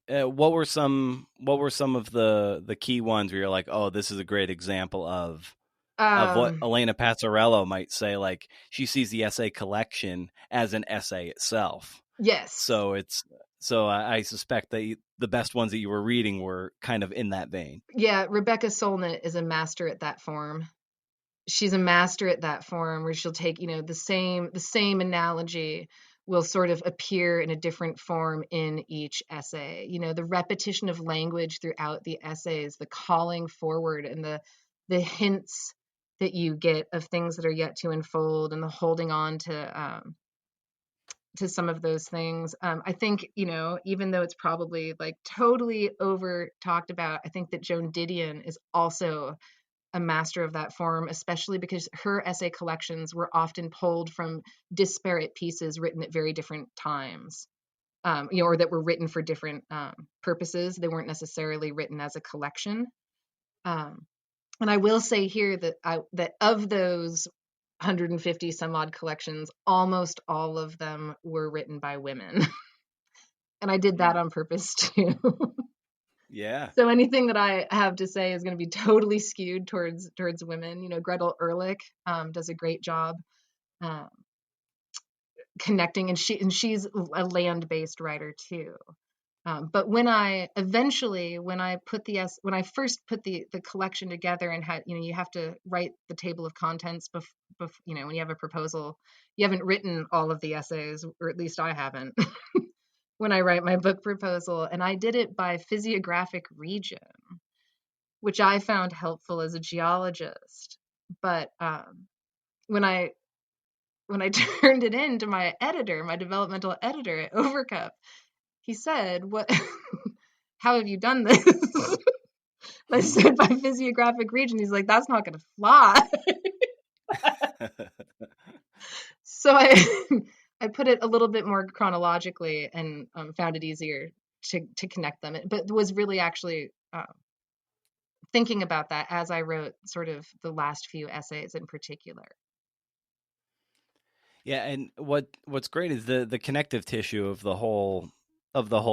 what were some of the key ones where you're like, oh, this is a great example of what um, Elena Passarello might say? Like, she sees the essay collection as an essay itself. yes. So I suspect that the best ones that you were reading were kind of in that vein. Yeah, Rebecca Solnit is a master at that form. She's a master at that form, where she'll take, the same analogy will sort of appear in a different form in each essay. The repetition of language throughout the essays, the calling forward, and the hints that you get of things that are yet to unfold, and the holding on to some of those things. I think, even though it's probably like totally over talked about, I think that Joan Didion is also a master of that form, especially because her essay collections were often pulled from disparate pieces written at very different times, or that were written for different purposes. They weren't necessarily written as a collection. Um, and I will say here that of those 150 some odd collections, almost all of them were written by women. And I did that Mm. on purpose too. Yeah. So anything that I have to say is going to be totally skewed towards women. Gretel Ehrlich does a great job um, connecting, and she's a land-based writer too. But when I eventually, when I first put the collection together and had, you have to write the table of contents when you have a proposal, you haven't written all of the essays, or at least I haven't, when I write my book proposal. And I did it by physiographic region, which I found helpful as a geologist. But when I when I turned it in to my editor, my developmental editor at Overcup, he said, "What? How have you done this?" I said, "By physiographic region." He's like, "That's not going to fly." So I I put it a little bit more chronologically and found it easier to connect them. But was really actually thinking about that as I wrote sort of the last few essays in particular. Yeah, and what's great is the connective tissue of the whole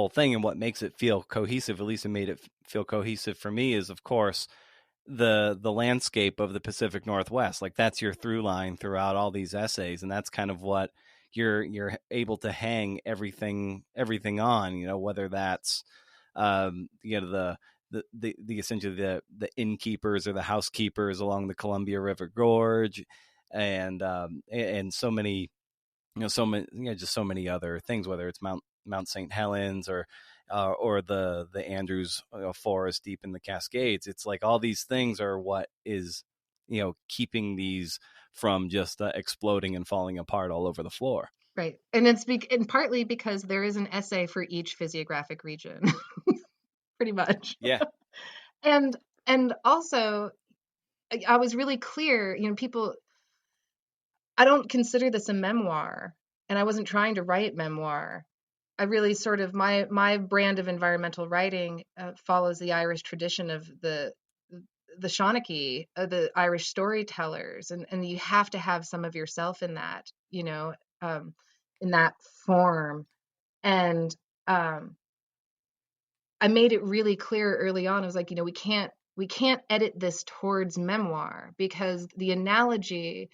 thing, and what makes it feel cohesive. At least it made it feel cohesive for me. Is of course the landscape of the Pacific Northwest. Like that's your through line throughout all these essays, and that's kind of what you're able to hang everything on. You know, whether that's the essentially the innkeepers or the housekeepers along the Columbia River Gorge, and so many so many just so many other things, whether it's Mount St. Helens or the Andrews forest deep in the Cascades. It's like all these things are what is keeping these from just exploding and falling apart all over the floor. Right. And and partly because there is an essay for each physiographic region, pretty much. Yeah. And also I was really clear, people, I don't consider this a memoir, and I wasn't trying to write memoir. I really sort of my brand of environmental writing follows the Irish tradition of the Shawnee, the Irish storytellers, and you have to have some of yourself in that, in that form. And I made it really clear early on. I was like, we can't edit this towards memoir, because the analogy,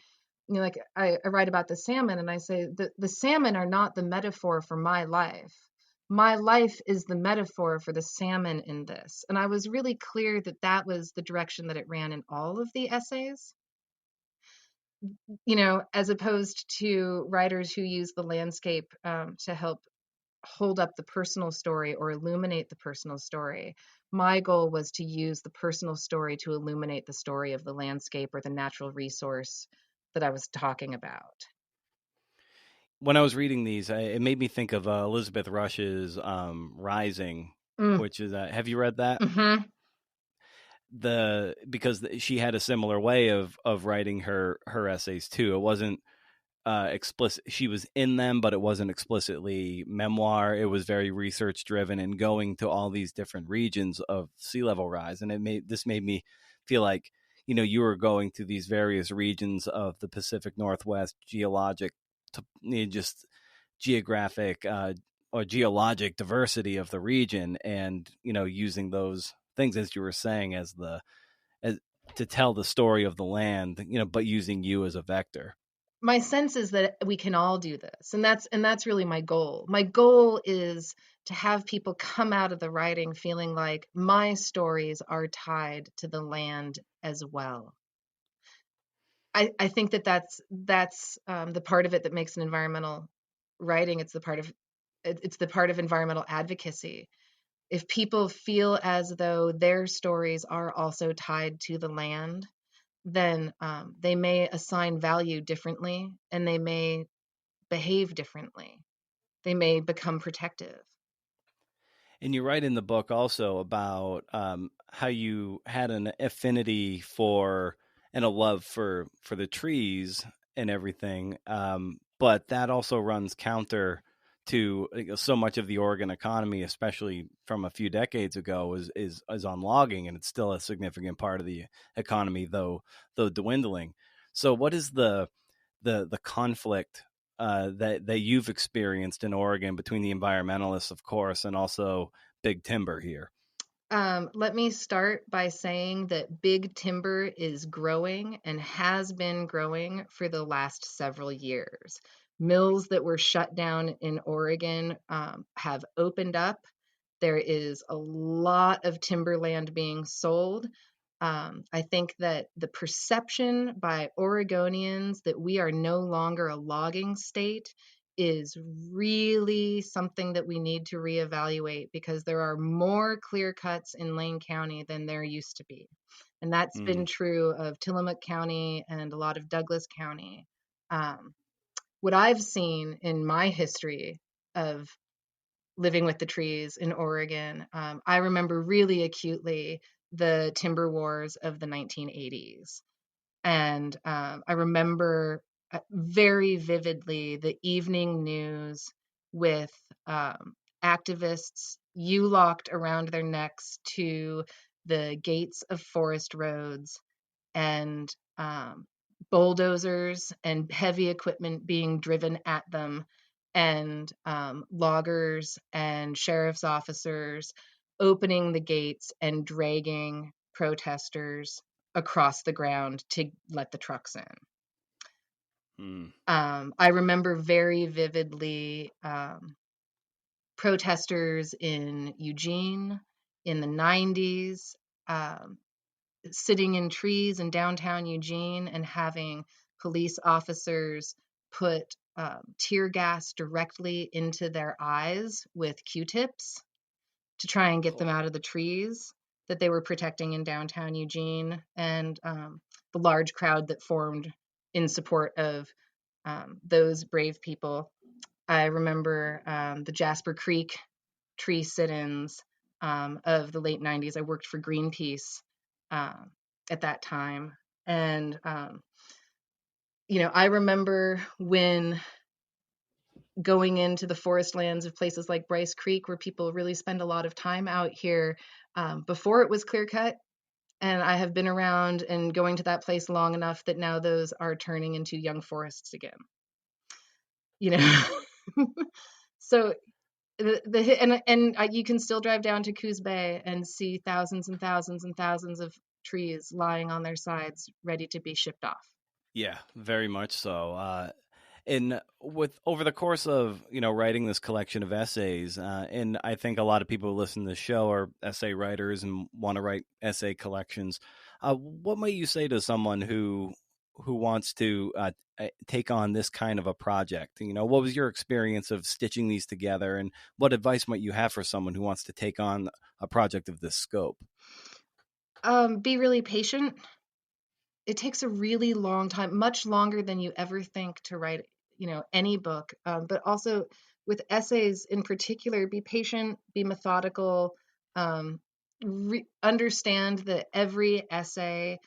like I write about the salmon, and I say the salmon are not the metaphor for my life. My life is the metaphor for the salmon in this. And I was really clear that that was the direction that it ran in all of the essays, as opposed to writers who use the landscape to help hold up the personal story or illuminate the personal story. My goal was to use the personal story to illuminate the story of the landscape or the natural resource that I was talking about. When I was reading these, it made me think of Elizabeth Rush's Rising, Mm. which is have you read that? Mm-hmm. Because she had a similar way of writing her essays too. It wasn't explicit. She was in them, but it wasn't explicitly memoir. It was very research driven and going to all these different regions of sea level rise. And this made me feel like, you were going to these various regions of the Pacific Northwest, just geographic or geologic diversity of the region, and using those things, as you were saying, as to tell the story of the land, but using you as a vector. My sense is that we can all do this, and that's really my goal. My goal is to have people come out of the writing feeling like my stories are tied to the land as well. I think that's the part of it that makes an environmental writing. It's the part of environmental advocacy. If people feel as though their stories are also tied to the land, then they may assign value differently, and they may behave differently. They may become protective. And you write in the book also about how you had an affinity for and a love for the trees and everything, but that also runs counter to so much of the Oregon economy, especially from a few decades ago, is on logging, and it's still a significant part of the economy, though dwindling. So, what is the conflict that you've experienced in Oregon between the environmentalists, of course, and also big timber here? Let me start by saying that big timber is growing and has been growing for the last several years. Mills that were shut down in Oregon have opened up. There is a lot of timberland being sold. I think that the perception by Oregonians that we are no longer a logging state is really something that we need to reevaluate, because there are more clear cuts in Lane County than there used to be. And that's been Mm, true of Tillamook County and a lot of Douglas County. Um, what I've seen in my history of living with the trees in Oregon, I remember really acutely the timber wars of the 1980s. And I remember very vividly the evening news with activists locked around their necks to the gates of forest roads, and bulldozers and heavy equipment being driven at them, and loggers and sheriff's officers opening the gates and dragging protesters across the ground to let the trucks in. mm. I remember very vividly protesters in Eugene in the 90s, um, sitting in trees in downtown Eugene and having police officers put tear gas directly into their eyes with Q-tips to try and get them Oh, out of the trees that they were protecting in downtown Eugene, and the large crowd that formed in support of those brave people. I remember the Jasper Creek tree sit-ins of the late 90s. I worked for Greenpeace um, at that time. And, I remember when going into the forest lands of places like Bryce Creek, where people really spend a lot of time out here, before it was clear cut. And I have been around and going to that place long enough that now those are turning into young forests again. You know, so you can still drive down to Coos Bay and see thousands and thousands and thousands of trees lying on their sides, ready to be shipped off. yeah, very much so. And with over the course of writing this collection of essays, and I think a lot of people who listen to the show are essay writers and want to write essay collections. What might you say to someone who wants to take on this kind of a project? What was your experience of stitching these together, and what advice might you have for someone who wants to take on a project of this scope? Be really patient. It takes a really long time, much longer than you ever think, to write, any book. But also with essays in particular, be patient, be methodical, um, understand that every essay,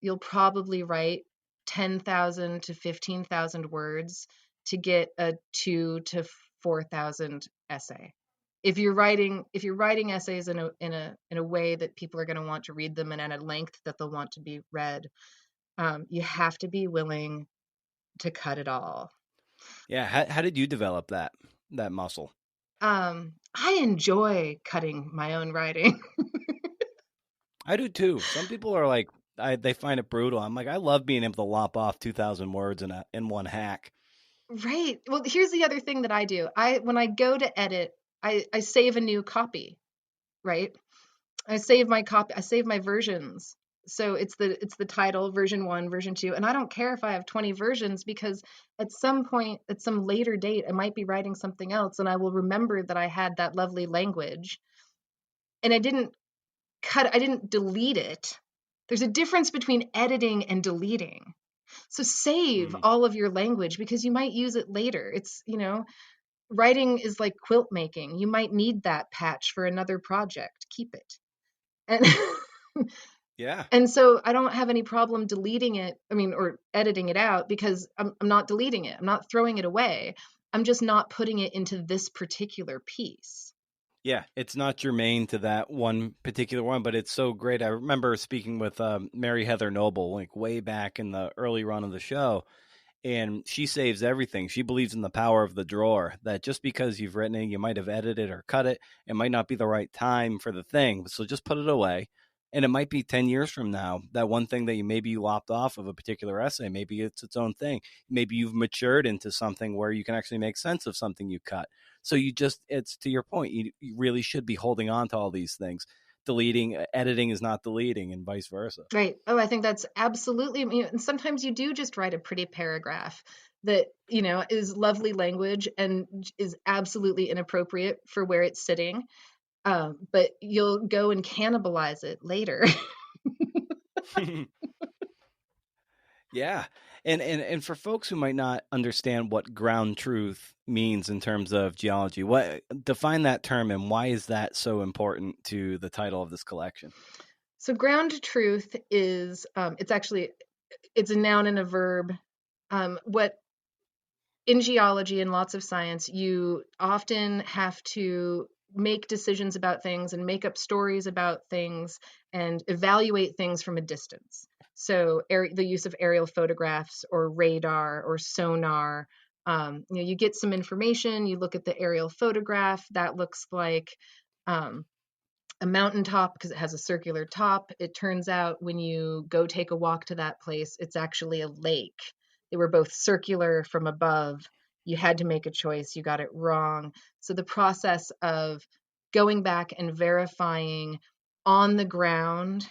you'll probably write 10,000 to 15,000 words to get a 2 to 4,000 essay. If you're writing essays in a way that people are going to want to read them and at a length that they'll want to be read, you have to be willing to cut it all. Yeah, how did you develop that muscle? I enjoy cutting my own writing. I do too. Some people are like, they find it brutal. I'm like, I love being able to lop off 2,000 words in one hack. Right. Well, here's the other thing that I do. When I go to edit, I save a new copy, right? I save my copy, I save my versions. So it's the title, version 1, version 2, and I don't care if I have 20 versions, because at some point, at some later date, I might be writing something else and I will remember that I had that lovely language and I didn't delete it. There's a difference between editing and deleting. So save Mm, all of your language, because you might use it later. Writing is like quilt making. You might need that patch for another project. Keep it. And yeah. and so I don't have any problem deleting it, or editing it out, because I'm not deleting it. I'm not throwing it away. I'm just not putting it into this particular piece. Yeah, it's not germane to that one particular one, but it's so great. I remember speaking with Mary Heather Noble, like way back in the early run of the show, and she saves everything. She believes in the power of the drawer, that just because you've written it, you might have edited or cut it, it might not be the right time for the thing. So just put it away. And it might be 10 years from now, that one thing that you lopped off of a particular essay, maybe it's its own thing. Maybe you've matured into something where you can actually make sense of something you cut. So it's to your point, you really should be holding on to all these things. Editing is not deleting, and vice versa. Right. Oh, I think that's absolutely, and sometimes you do just write a pretty paragraph that, is lovely language and is absolutely inappropriate for where it's sitting. But you'll go and cannibalize it later. Yeah. And for folks who might not understand what ground truth means in terms of geology, define that term and why is that so important to the title of this collection? So ground truth is, it's a noun and a verb. What in geology and lots of science, you often have to make decisions about things and make up stories about things and evaluate things from a distance. So the use of aerial photographs or radar or sonar, you get some information, you look at the aerial photograph, that looks like a mountaintop because it has a circular top. It turns out when you go take a walk to that place, it's actually a lake. They were both circular from above. You had to make a choice. You got it wrong. So the process of going back and verifying on the ground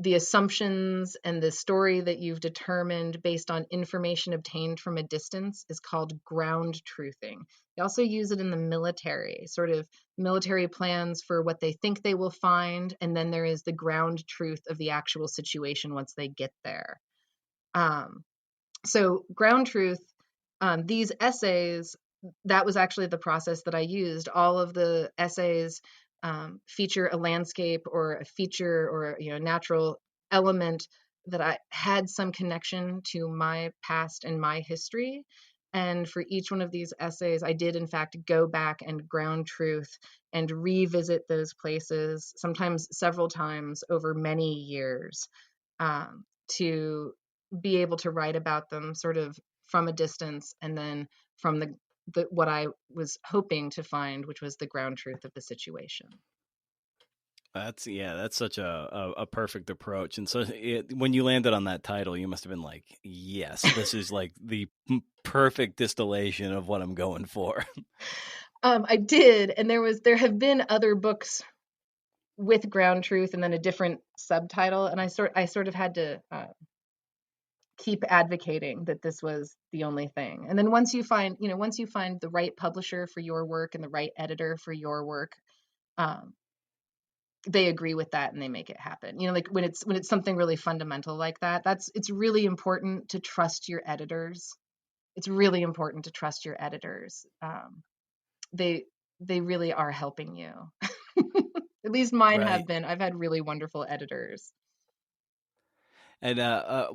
the assumptions and the story that you've determined based on information obtained from a distance is called ground truthing. They also use it in the military, sort of military plans for what they think they will find, and then there is the ground truth of the actual situation once they get there. So ground truth, these essays, that was actually the process that I used. All of the essays feature a landscape or a feature or natural element that I had some connection to my past and my history. And for each one of these essays, I did in fact go back and ground truth and revisit those places, sometimes several times over many years, to be able to write about them sort of from a distance and then from the what I was hoping to find, which was the ground truth of the situation. That's such a perfect approach. And so when you landed on that title, you must have been like, yes, this is like the perfect distillation of what I'm going for. I did. And there have been other books with ground truth and then a different subtitle. And I sort of had to keep advocating that this was the only thing. And then once you find the right publisher for your work and the right editor for your work, they agree with that and they make it happen. Like when it's something really fundamental like that, it's really important to trust your editors. It's really important to trust your editors. They really are helping you. At least mine have Right. been. I've had really wonderful editors. And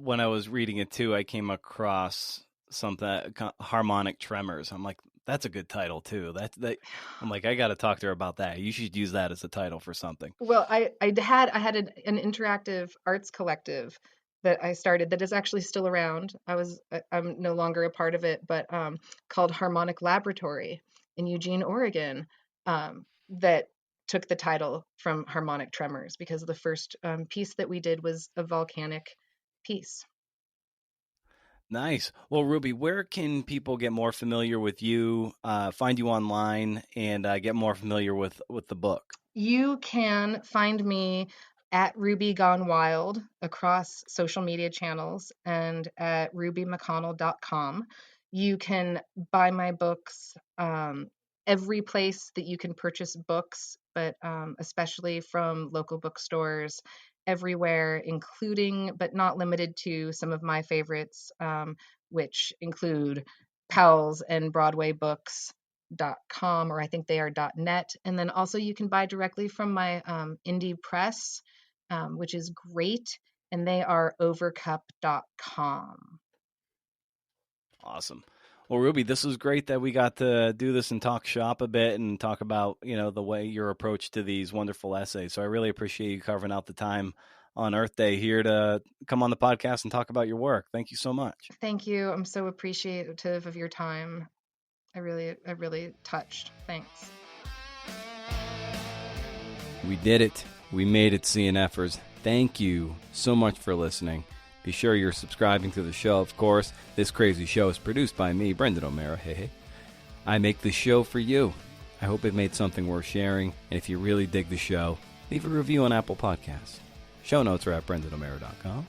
when I was reading it too, I came across something, harmonic tremors. I'm like, that's a good title too. That I'm like, I got to talk to her about that. You should use that as a title for something. Well, I had an interactive arts collective that I started that is actually still around. I'm no longer a part of it, but called Harmonic Laboratory in Eugene, Oregon, that took the title from harmonic tremors because the first piece that we did was a volcanic piece. Nice. Well, Ruby, where can people get more familiar with you, find you online, and get more familiar with the book? You can find me at Ruby Gone Wild across social media channels and at rubymcconnell.com. You can buy my books every place that you can purchase books, but especially from local bookstores everywhere, including but not limited to some of my favorites, which include Powell's and Broadway Books. .com, or I think they are .net, and then also you can buy directly from my indie press, which is great, and they are overcup.com. Awesome. Well, Ruby, this was great that we got to do this and talk shop a bit and talk about, the way your approach to these wonderful essays. So I really appreciate you carving out the time on Earth Day here to come on the podcast and talk about your work. Thank you so much. Thank you. I'm so appreciative of your time. I really touched. Thanks. We did it. We made it, CNFers. Thank you so much for listening. Be sure you're subscribing to the show, of course. This crazy show is produced by me, Brendan O'Mara. Hey. I make the show for you. I hope it made something worth sharing, and if you really dig the show, leave a review on Apple Podcasts. Show notes are at brendanomeara.com.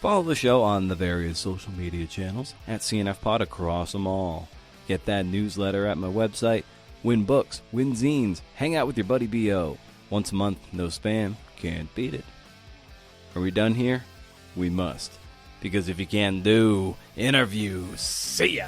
Follow the show on the various social media channels at CNFPod across them all. Get that newsletter at my website. Win books, win zines, hang out with your buddy B.O. Once a month, no spam, can't beat it. Are we done here? We must. Because if you can do interviews, see ya!